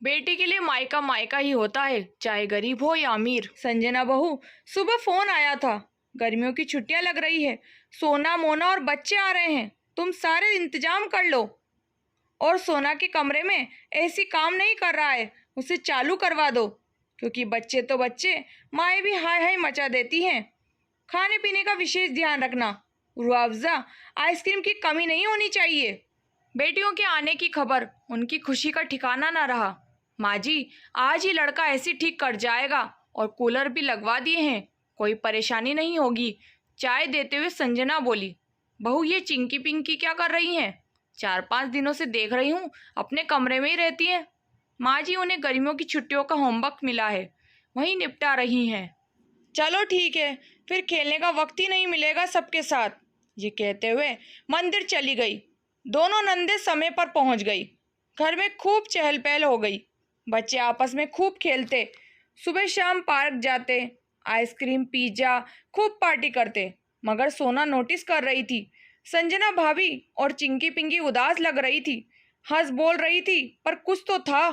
बेटी के लिए मायका मायका ही होता है, चाहे गरीब हो या अमीर। संजना बहू, सुबह फोन आया था, गर्मियों की छुट्टियां लग रही है, सोना मोना और बच्चे आ रहे हैं, तुम सारे इंतजाम कर लो। और सोना के कमरे में एसी काम नहीं कर रहा है, उसे चालू करवा दो, क्योंकि बच्चे तो बच्चे, माएँ भी हाय हाय मचा देती हैं। खाने पीने का विशेष ध्यान रखना, रूह अफ़ज़ा आइसक्रीम की कमी नहीं होनी चाहिए। बेटियों के आने की खबर, उनकी खुशी का ठिकाना ना रहा। माँ जी, आज ही लड़का ऐसी ठीक कर जाएगा और कूलर भी लगवा दिए हैं, कोई परेशानी नहीं होगी। चाय देते हुए संजना बोली, बहू ये चिंकी पिंकी क्या कर रही हैं? 4-5 दिनों से देख रही हूँ अपने कमरे में ही रहती हैं। माँ जी, उन्हें गर्मियों की छुट्टियों का होमवर्क मिला है, वही निपटा रही हैं। चलो ठीक है, फिर खेलने का वक्त ही नहीं मिलेगा सबके साथ। ये कहते हुए मंदिर चली गई। दोनों नंदे समय पर पहुंच गई। घर में खूब चहल पहल हो गई। बच्चे आपस में खूब खेलते, सुबह शाम पार्क जाते, आइसक्रीम पिज्जा खूब पार्टी करते। मगर सोना नोटिस कर रही थी, संजना भाभी और चिंकी पिंकी उदास लग रही थी, हंस बोल रही थी, पर कुछ तो था।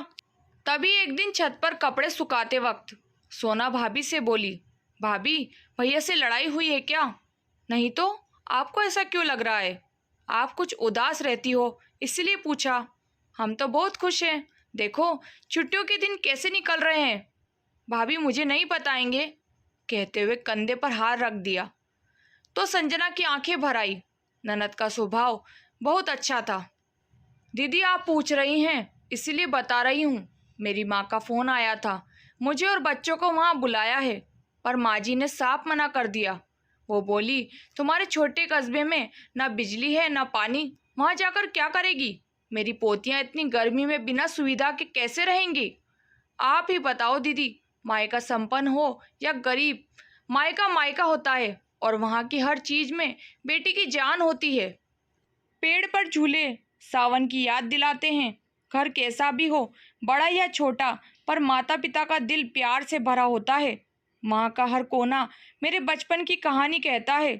तभी एक दिन छत पर कपड़े सुखाते वक्त सोना भाभी से बोली, भाभी भैया से लड़ाई हुई है क्या? नहीं तो, आपको ऐसा क्यों लग रहा है? आप कुछ उदास रहती हो, इसलिए पूछा। हम तो बहुत खुश हैं, देखो छुट्टियों के दिन कैसे निकल रहे हैं। भाभी मुझे नहीं बताएंगे? कहते हुए कंधे पर हाथ रख दिया तो संजना की आंखें भर आई। ननद का स्वभाव बहुत अच्छा था। दीदी आप पूछ रही हैं, इसीलिए बता रही हूँ। मेरी माँ का फ़ोन आया था, मुझे और बच्चों को वहाँ बुलाया है, पर माँ जी ने साफ मना कर दिया। वो बोली, तुम्हारे छोटे कस्बे में ना बिजली है ना पानी, वहाँ जाकर क्या करेगी? मेरी पोतियाँ इतनी गर्मी में बिना सुविधा के कैसे रहेंगी? आप ही बताओ दीदी, मायका संपन्न हो या गरीब, मायका मायका होता है और वहाँ की हर चीज़ में बेटी की जान होती है। पेड़ पर झूले सावन की याद दिलाते हैं। घर कैसा भी हो, बड़ा या छोटा, पर माता पिता का दिल प्यार से भरा होता है। माँ का हर कोना मेरे बचपन की कहानी कहता है।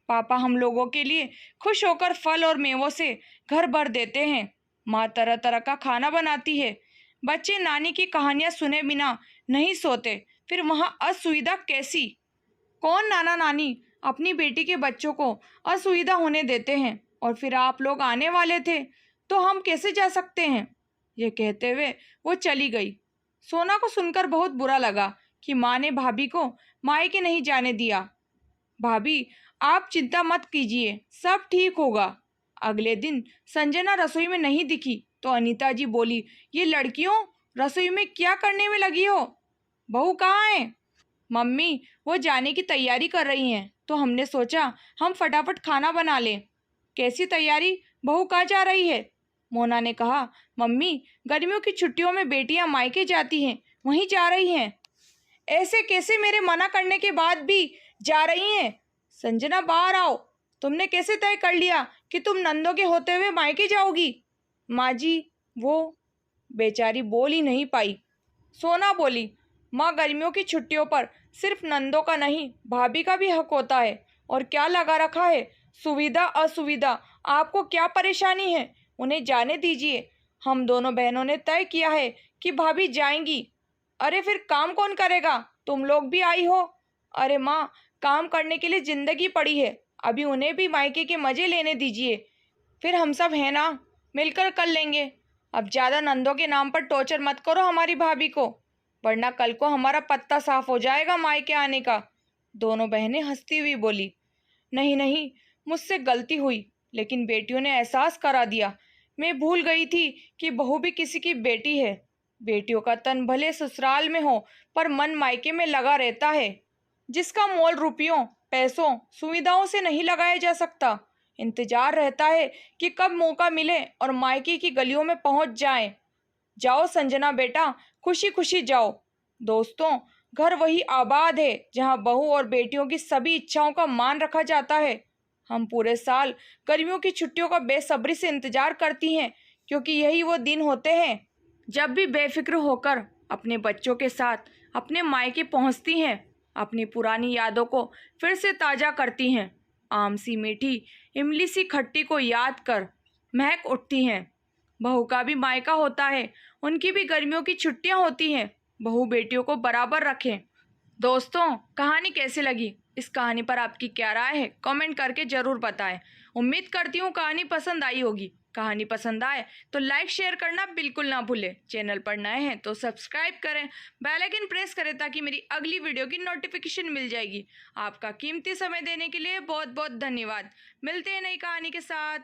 पापा हम लोगों के लिए खुश होकर फल और मेवों से घर भर देते हैं। माँ तरह तरह का खाना बनाती है। बच्चे नानी की कहानियाँ सुने बिना नहीं सोते। फिर वहाँ असुविधा कैसी? कौन नाना नानी अपनी बेटी के बच्चों को असुविधा होने देते हैं? और फिर आप लोग आने वाले थे तो हम कैसे जा सकते हैं? ये कहते हुए वो चली गई। सोना को सुनकर बहुत बुरा लगा कि माँ ने भाभी को मायके नहीं जाने दिया। भाभी आप चिंता मत कीजिए, सब ठीक होगा। अगले दिन संजना रसोई में नहीं दिखी तो अनीता जी बोली, ये लड़कियों रसोई में क्या करने में लगी हो? बहू कहाँ है? मम्मी वो जाने की तैयारी कर रही हैं, तो हमने सोचा हम फटाफट खाना बना लें। कैसी तैयारी? बहू कहाँ जा रही है? मोना ने कहा, मम्मी गर्मियों की छुट्टियों में बेटियां मायके जाती हैं, वहीं जा रही हैं। ऐसे कैसे मेरे मना करने के बाद भी जा रही हैं? संजना बाहर आओ, तुमने कैसे तय कर लिया कि तुम नंदों के होते हुए मायके जाओगी? माँ जी वो, बेचारी बोल ही नहीं पाई। सोना बोली, माँ गर्मियों की छुट्टियों पर सिर्फ नंदों का नहीं, भाभी का भी हक होता है। और क्या लगा रखा है सुविधा असुविधा? आपको क्या परेशानी है? उन्हें जाने दीजिए। हम दोनों बहनों ने तय किया है कि भाभी जाएंगी। अरे फिर काम कौन करेगा? तुम लोग भी आई हो। अरे माँ, काम करने के लिए जिंदगी पड़ी है, अभी उन्हें भी मायके के मज़े लेने दीजिए। फिर हम सब हैं ना, मिलकर कर लेंगे। अब ज़्यादा नंदों के नाम पर टॉर्चर मत करो हमारी भाभी को, वरना कल को हमारा पत्ता साफ हो जाएगा मायके आने का। दोनों बहनें हंसती हुई बोली, नहीं नहीं, मुझसे गलती हुई, लेकिन बेटियों ने एहसास करा दिया। मैं भूल गई थी कि बहू भी किसी की बेटी है। बेटियों का तन भले ससुराल में हो, पर मन मायके में लगा रहता है, जिसका मोल रुपयों पैसों सुविधाओं से नहीं लगाया जा सकता। इंतजार रहता है कि कब मौका मिले और मायके की गलियों में पहुंच जाएं। जाओ संजना बेटा, खुशी खुशी जाओ। दोस्तों, घर वही आबाद है जहां बहू और बेटियों की सभी इच्छाओं का मान रखा जाता है। हम पूरे साल गर्मियों की छुट्टियों का बेसब्री से इंतजार करती हैं, क्योंकि यही वो दिन होते हैं जब भी बेफिक्र होकर अपने बच्चों के साथ अपने मायके पहुंचती हैं, अपनी पुरानी यादों को फिर से ताज़ा करती हैं। आम सी मीठी, इमली सी खट्टी को याद कर महक उठती हैं। बहू का भी मायका होता है, उनकी भी गर्मियों की छुट्टियां होती हैं। बहू बेटियों को बराबर रखें। दोस्तों, कहानी कैसी लगी? इस कहानी पर आपकी क्या राय है? कमेंट करके ज़रूर बताएं। उम्मीद करती हूँ कहानी पसंद आई होगी। कहानी पसंद आए तो लाइक शेयर करना बिल्कुल ना भूलें। चैनल पर नए हैं तो सब्सक्राइब करें, बेल आइकन प्रेस करें ताकि मेरी अगली वीडियो की नोटिफिकेशन मिल जाएगी। आपका कीमती समय देने के लिए बहुत बहुत धन्यवाद। मिलते हैं नई कहानी के साथ।